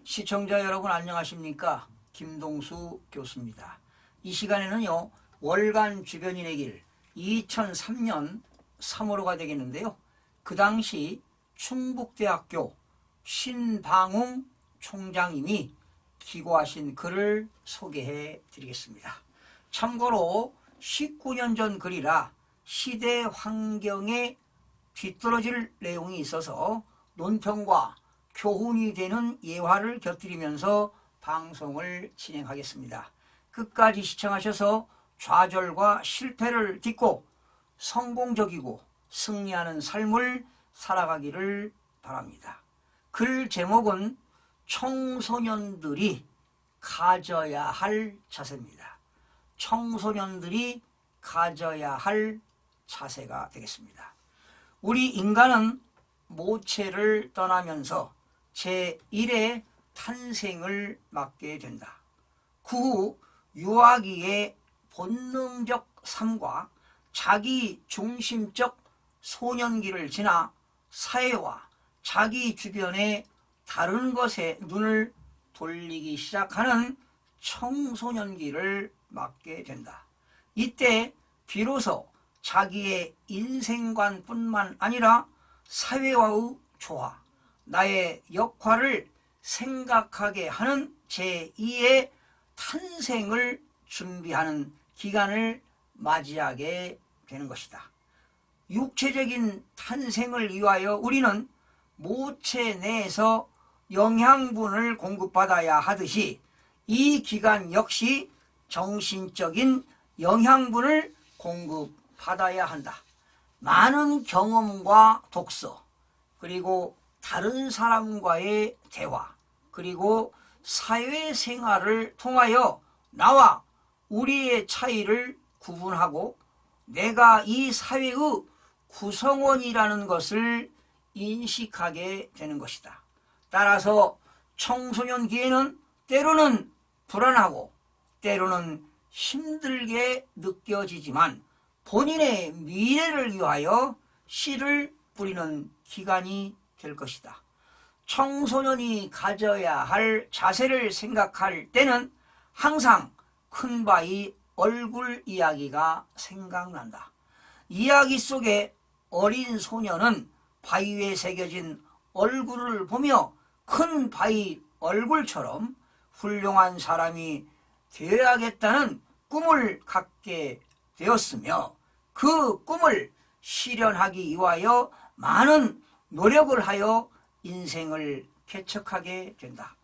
시청자 여러분 안녕하십니까? 김동수 교수입니다. 이 시간에는요, 월간 주변인의 길 2003년 3월호가 되겠는데요. 그 당시 충북대학교 신방웅 총장님이 기고하신 글을 소개해 드리겠습니다. 참고로 19년 전 글이라 시대 환경에 뒤떨어질 내용이 있어서 논평과 교훈이 되는 예화를 곁들이면서 방송을 진행하겠습니다. 끝까지 시청하셔서 좌절과 실패를 딛고 성공적이고 승리하는 삶을 살아가기를 바랍니다. 글 제목은 청소년들이 가져야 할 자세입니다. 청소년들이 가져야 할 자세가 되겠습니다. 우리 인간은 모체를 떠나면서 제1의 탄생을 맞게 된다. 그 후 유아기의 본능적 삶과 자기 중심적 소년기를 지나 사회와 자기 주변의 다른 것에 눈을 돌리기 시작하는 청소년기를 맞게 된다. 이때 비로소 자기의 인생관뿐만 아니라 사회와의 조화, 나의 역할을 생각하게 하는 제2의 탄생을 준비하는 기간을 맞이하게 되는 것이다. 육체적인 탄생을 위하여 우리는 모체 내에서 영양분을 공급받아야 하듯이 이 기간 역시 정신적인 영양분을 공급받아야 한다. 많은 경험과 독서, 그리고 다른 사람과의 대화, 그리고 사회생활을 통하여 나와 우리의 차이를 구분하고 내가 이 사회의 구성원이라는 것을 인식하게 되는 것이다. 따라서 청소년기에는 때로는 불안하고 때로는 힘들게 느껴지지만 본인의 미래를 위하여 씨를 뿌리는 기간이 될 것이다. 청소년이 가져야 할 자세를 생각할 때는 항상 큰바위 얼굴 이야기가 생각난다. 이야기 속에 어린 소년은 바위 위에 새겨진 얼굴을 보며 큰 바위 얼굴처럼 훌륭한 사람이 되어야겠다는 꿈을 갖게 되었으며 그 꿈을 실현하기 위하여 많은 노력을 하여 인생을 개척하게 된다.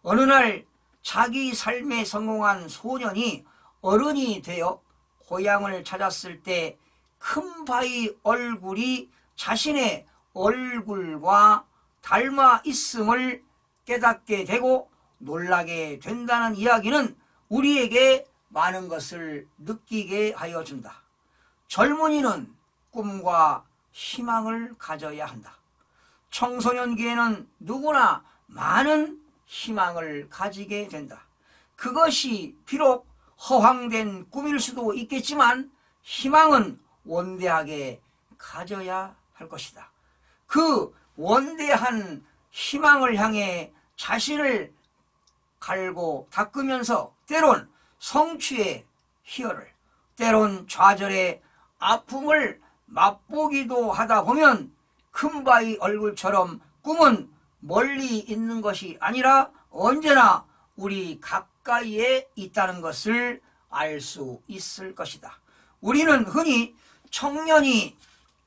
어느 날 자기 삶에 성공한 소년이 어른이 되어 고향을 찾았을 때 큰 바위 얼굴이 자신의 얼굴과 닮아 있음을 깨닫게 되고 놀라게 된다는 이야기는 우리에게 많은 것을 느끼게 하여 준다. 젊은이는 꿈과 희망을 가져야 한다. 청소년기에는 누구나 많은 희망을 가지게 된다. 그것이 비록 허황된 꿈일 수도 있겠지만 희망은 원대하게 가져야 할 것이다. 그 원대한 희망을 향해 자신을 갈고 닦으면서 때론 성취의 희열을, 때론 좌절의 아픔을 맛보기도 하다 보면 큰바위 얼굴처럼 꿈은 멀리 있는 것이 아니라 언제나 우리 가까이에 있다는 것을 알 수 있을 것이다. 우리는 흔히 청년이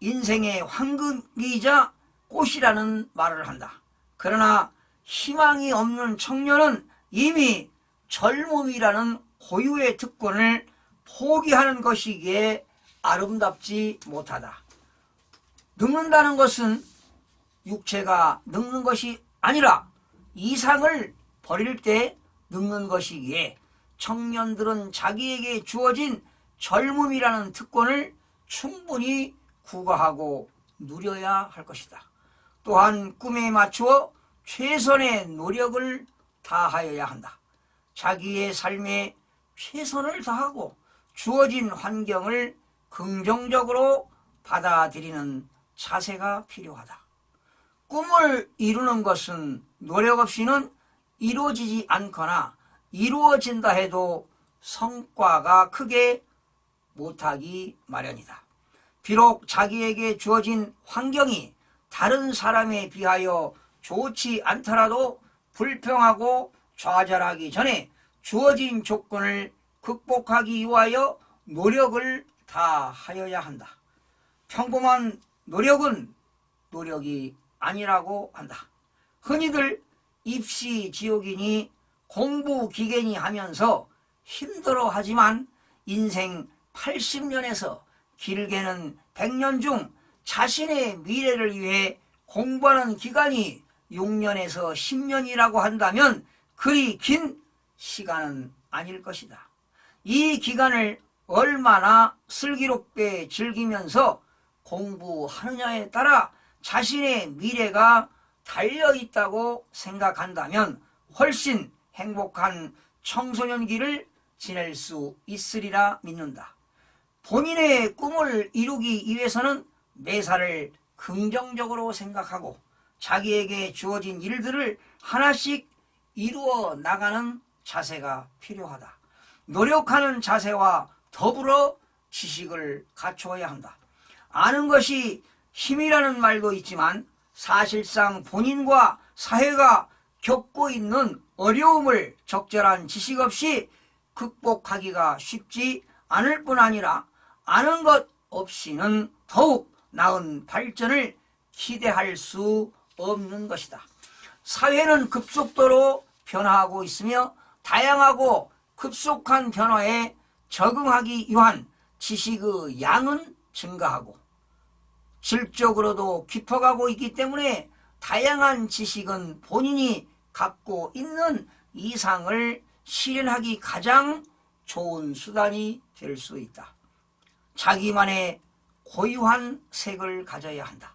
인생의 황금이자 꽃이라는 말을 한다. 그러나 희망이 없는 청년은 이미 젊음이라는 고유의 특권을 포기하는 것이기에 아름답지 못하다. 늙는다는 것은 육체가 늙는 것이 아니라 이상을 버릴 때 늙는 것이기에 청년들은 자기에게 주어진 젊음이라는 특권을 충분히 구가하고 누려야 할 것이다. 또한 꿈에 맞추어 최선의 노력을 다하여야 한다. 자기의 삶에 최선을 다하고 주어진 환경을 긍정적으로 받아들이는 자세가 필요하다. 꿈을 이루는 것은 노력 없이는 이루어지지 않거나 이루어진다 해도 성과가 크게 못하기 마련이다. 비록 자기에게 주어진 환경이 다른 사람에 비하여 좋지 않더라도 불평하고 좌절하기 전에 주어진 조건을 극복하기 위하여 노력을 다하여야 한다. 평범한 노력은 노력이 아니라고 한다. 흔히들 입시 지옥이니 공부 기계니 하면서 힘들어하지만 인생 80년에서 길게는 100년 중 자신의 미래를 위해 공부하는 기간이 6년에서 10년이라고 한다면 그리 긴 시간은 아닐 것이다. 이 기간을 얼마나 슬기롭게 즐기면서 공부하느냐에 따라 자신의 미래가 달려있다고 생각한다면 훨씬 행복한 청소년기를 지낼 수 있으리라 믿는다. 본인의 꿈을 이루기 위해서는 매사를 긍정적으로 생각하고 자기에게 주어진 일들을 하나씩 이루어 나가는 자세가 필요하다. 노력하는 자세와 더불어 지식을 갖추어야 한다. 아는 것이 힘이라는 말도 있지만 사실상 본인과 사회가 겪고 있는 어려움을 적절한 지식 없이 극복하기가 쉽지 않을 뿐 아니라 아는 것 없이는 더욱 나은 발전을 기대할 수 없는 것이다. 사회는 급속도로 변화하고 있으며 다양하고 급속한 변화에 적응하기 위한 지식의 양은 증가하고 질적으로도 깊어가고 있기 때문에 다양한 지식은 본인이 갖고 있는 이상을 실현하기 가장 좋은 수단이 될 수 있다. 자기만의 고유한 색을 가져야 한다.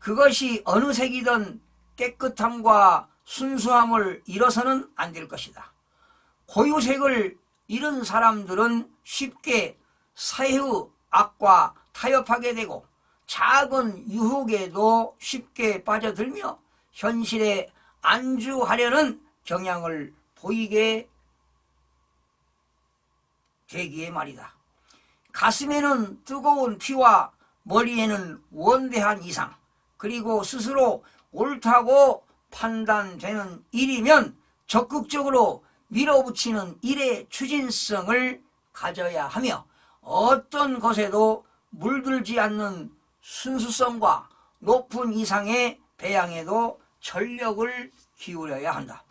그것이 어느 색이든 깨끗함과 순수함을 잃어서는 안 될 것이다. 고유색을 잃은 사람들은 쉽게 사회의 악과 타협하게 되고 작은 유혹에도 쉽게 빠져들며 현실에 안주하려는 경향을 보이게 되기에 말이다. 가슴에는 뜨거운 피와 머리에는 원대한 이상, 그리고 스스로 옳다고 판단되는 일이면 적극적으로 밀어붙이는 일의 추진성을 가져야 하며 어떤 것에도 물들지 않는 순수성과 높은 이상의 배양에도 전력을 기울여야 한다.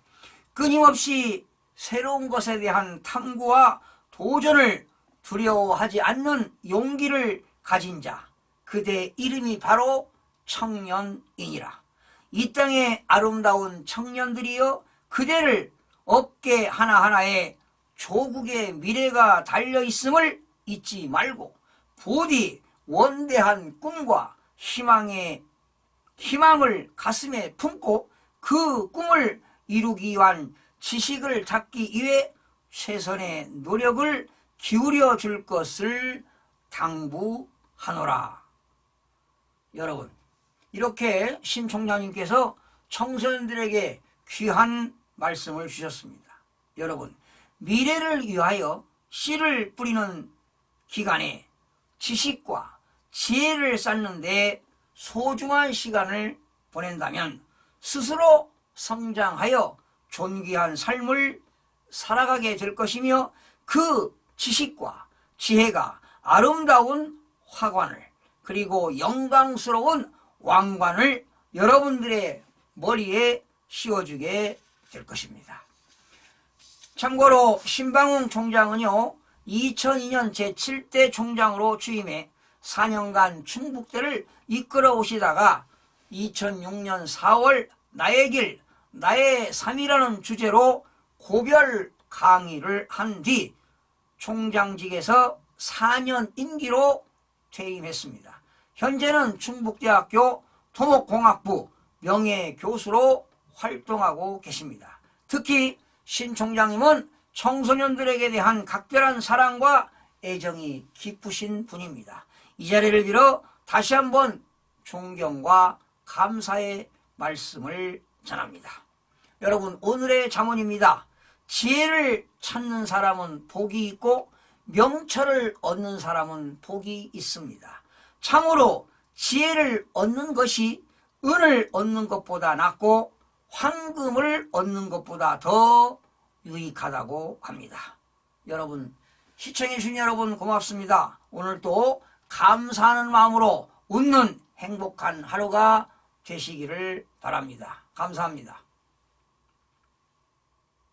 끊임없이 새로운 것에 대한 탐구와 도전을 두려워하지 않는 용기를 가진 자, 그대의 이름이 바로 청년이니라. 이 땅의 아름다운 청년들이여, 그대를 어깨 하나하나에 조국의 미래가 달려있음을 잊지 말고 부디 원대한 꿈과 희망을 가슴에 품고 그 꿈을 이루기 위한 지식을 찾기 위해 최선의 노력을 기울여 줄 것을 당부하노라. 여러분, 이렇게 신 총장님께서 청소년들에게 귀한 말씀을 주셨습니다. 여러분, 미래를 위하여 씨를 뿌리는 기간에 지식과 지혜를 쌓는 데 소중한 시간을 보낸다면 스스로 성장하여 존귀한 삶을 살아가게 될 것이며, 그 지식과 지혜가 아름다운 화관을, 그리고 영광스러운 왕관을 여러분들의 머리에 씌워주게 될 것입니다. 참고로 신방웅 총장은요, 2002년 제7대 총장으로 취임해 4년간 충북대를 이끌어 오시다가 2006년 4월 나의 길, 나의 삶이라는 주제로 고별 강의를 한 뒤 총장직에서 4년 임기로 퇴임했습니다. 현재는 충북대학교 토목공학부 명예교수로 활동하고 계십니다. 특히 신 총장님은 청소년들에게 대한 각별한 사랑과 애정이 깊으신 분입니다. 이 자리를 빌어 다시 한번 존경과 감사의 말씀을 전합니다. 여러분, 오늘의 잠언입니다. 지혜를 찾는 사람은 복이 있고 명철을 얻는 사람은 복이 있습니다. 참으로 지혜를 얻는 것이 은을 얻는 것보다 낫고 황금을 얻는 것보다 더 유익하다고 합니다. 여러분, 시청해 주신 여러분 고맙습니다. 오늘도 감사하는 마음으로 웃는 행복한 하루가 되시기를 바랍니다. 감사합니다.